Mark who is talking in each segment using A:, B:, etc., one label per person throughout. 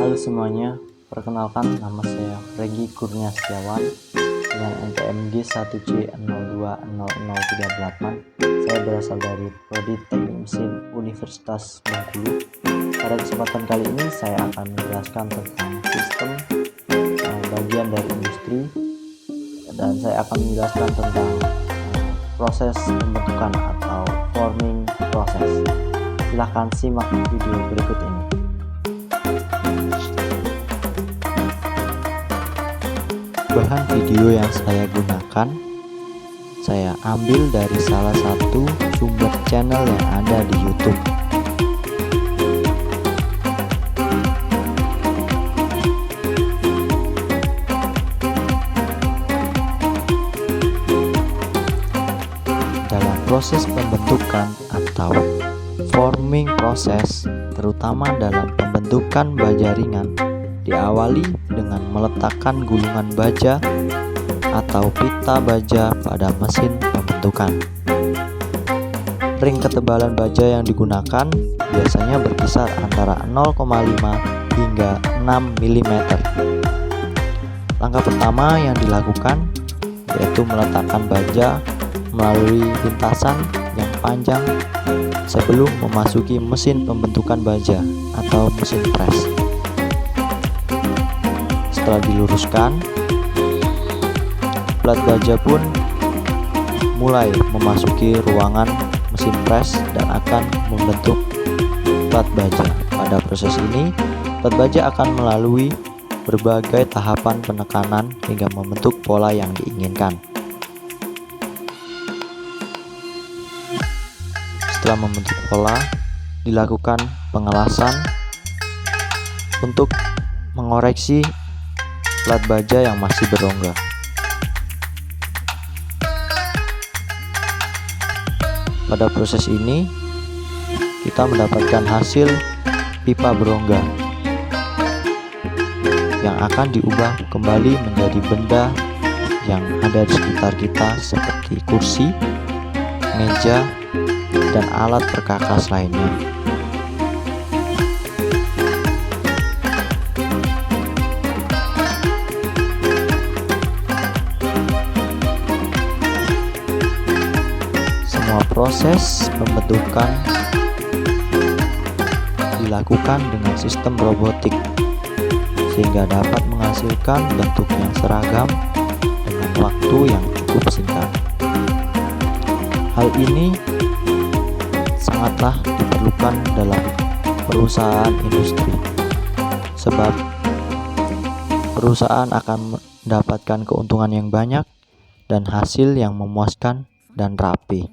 A: Halo semuanya, perkenalkan nama saya Regi Kurnia Setiawan dengan NPMG 1C020038. Saya berasal dari Prodi Teknik Mesin Universitas Bengkulu. Pada kesempatan kali ini saya akan menjelaskan tentang sistem bagian dari industri, dan saya akan menjelaskan tentang proses pembentukan atau forming proses. Silahkan simak video berikut ini. Bahan video yang saya gunakan saya ambil dari salah satu sumber channel yang ada di YouTube. Dalam proses pembentukan atau forming proses, terutama dalam pembentukan baja ringan, diawali dengan meletakkan gulungan baja atau pita baja pada mesin pembentukan. Ring ketebalan baja yang digunakan biasanya berkisar antara 0,5 hingga 6 mm. Langkah pertama yang dilakukan yaitu meletakkan baja melalui lintasan yang panjang sebelum memasuki mesin pembentukan baja atau mesin press. Setelah diluruskan, plat baja pun mulai memasuki ruangan mesin press dan akan membentuk plat baja. Pada proses ini, plat baja akan melalui berbagai tahapan penekanan hingga membentuk pola yang diinginkan. Setelah membentuk pola, dilakukan pengelasan untuk mengoreksi plat baja yang masih berongga. Pada proses ini kita mendapatkan hasil pipa berongga yang akan diubah kembali menjadi benda yang ada di sekitar kita seperti kursi, meja, dan alat perkakas lainnya. Proses pembentukan dilakukan dengan sistem robotik sehingga dapat menghasilkan bentuk yang seragam dengan waktu yang cukup singkat. Hal ini sangatlah diperlukan dalam perusahaan industri, sebab perusahaan akan mendapatkan keuntungan yang banyak dan hasil yang memuaskan dan rapi.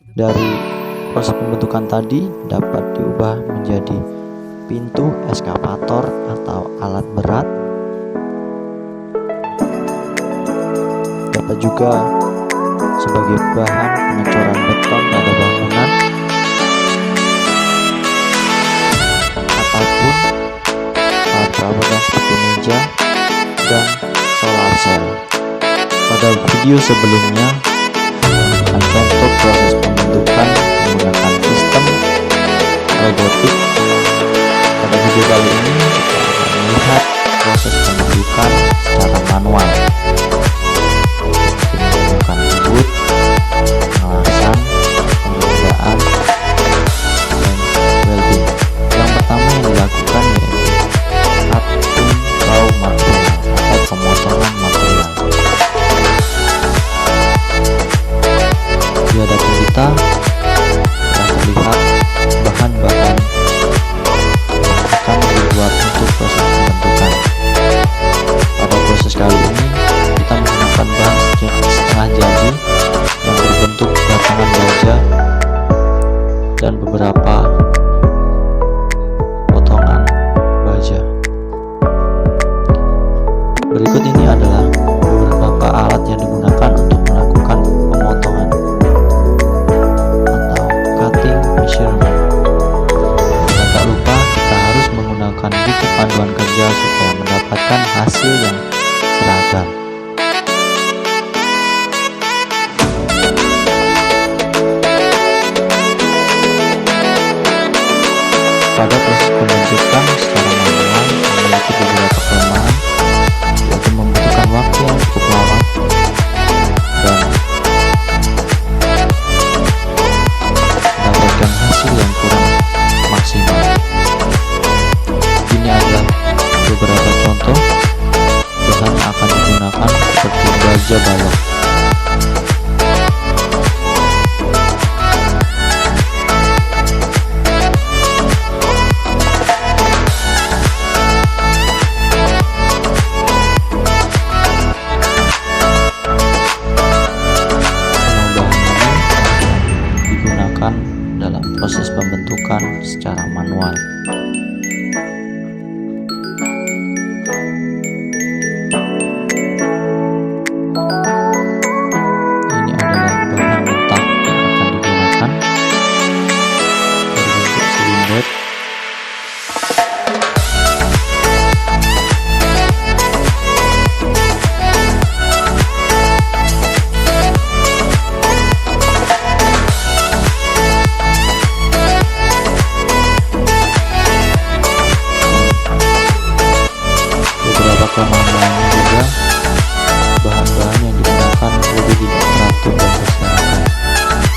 A: Dari proses pembentukan tadi dapat diubah menjadi pintu eskavator atau alat berat. Dapat juga sebagai bahan pengecoran beton pada bangunan ataupun alat perabotan seperti meja dan solar cell. Pada video sebelumnya akan contoh proses pembentukan menggunakan sistem robotik. Pada video kali ini kita akan melihat proses pembentukan secara manual, menggunakan boot, pengelasan, pengerjaan, dan welding. Yang pertama yang dilakukan yaitu cutting raw material atau pemotongan material. Di hadapan kita telah terlihat bahan-bahan yang akan dibuat untuk proses pembentukan. Pada proses kali ini kita menggunakan bahan setengah jadi yang berbentuk batangan baja dan beberapa potongan baja. Berikut ini adalah beberapa alat yang digunakan untuk melakukan pemotongan atau cutting measurement. Dan tak lupa kita harus menggunakan buku panduan kerja supaya mendapatkan hasil yang seragam. pada proses pembentukan secara manual memiliki beberapa kelemahan, yaitu membutuhkan waktu yang cukup lama dan mendapatkan hasil yang kurang maksimal. Ini adalah beberapa contoh bahan yang akan digunakan seperti baja balok. Dalam proses pembentukan secara manual. Ini adalah bahan mentah yang akan digunakan berbentuk silinder. Kelemahannya juga bahan-bahan yang digunakan lebih tidak teratur dan tersedia.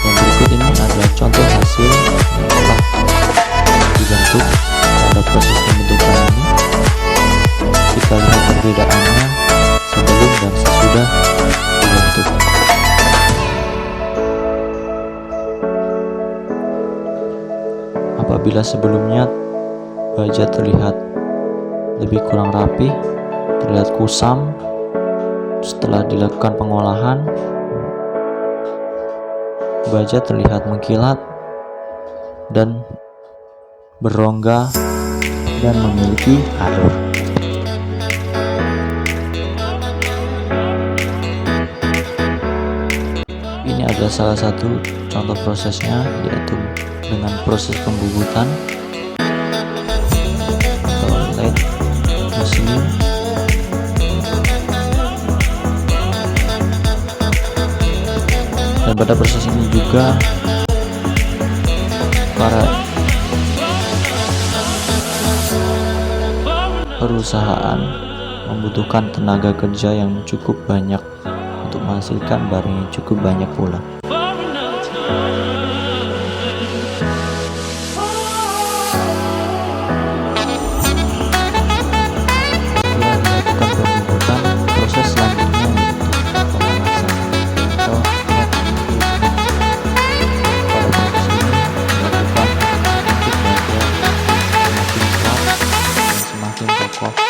A: Dan berikut ini adalah contoh hasil yang telah dibentuk pada proses pembentukan ini. Kita lihat perbedaannya sebelum dan sesudah dibentuk. Apabila sebelumnya baja terlihat lebih kurang rapi, terlihat kusam, setelah dilakukan pengolahan, baja terlihat mengkilat dan berongga dan memiliki alur. Ini adalah salah satu contoh prosesnya, yaitu dengan proses pembubutan atau LED mesin. Dan pada proses ini juga para perusahaan membutuhkan tenaga kerja yang cukup banyak untuk menghasilkan barang yang cukup banyak pula. Setelah dilakukan pembubutan, proses selanjutnya yaitu pemanasan atau semakin kokoh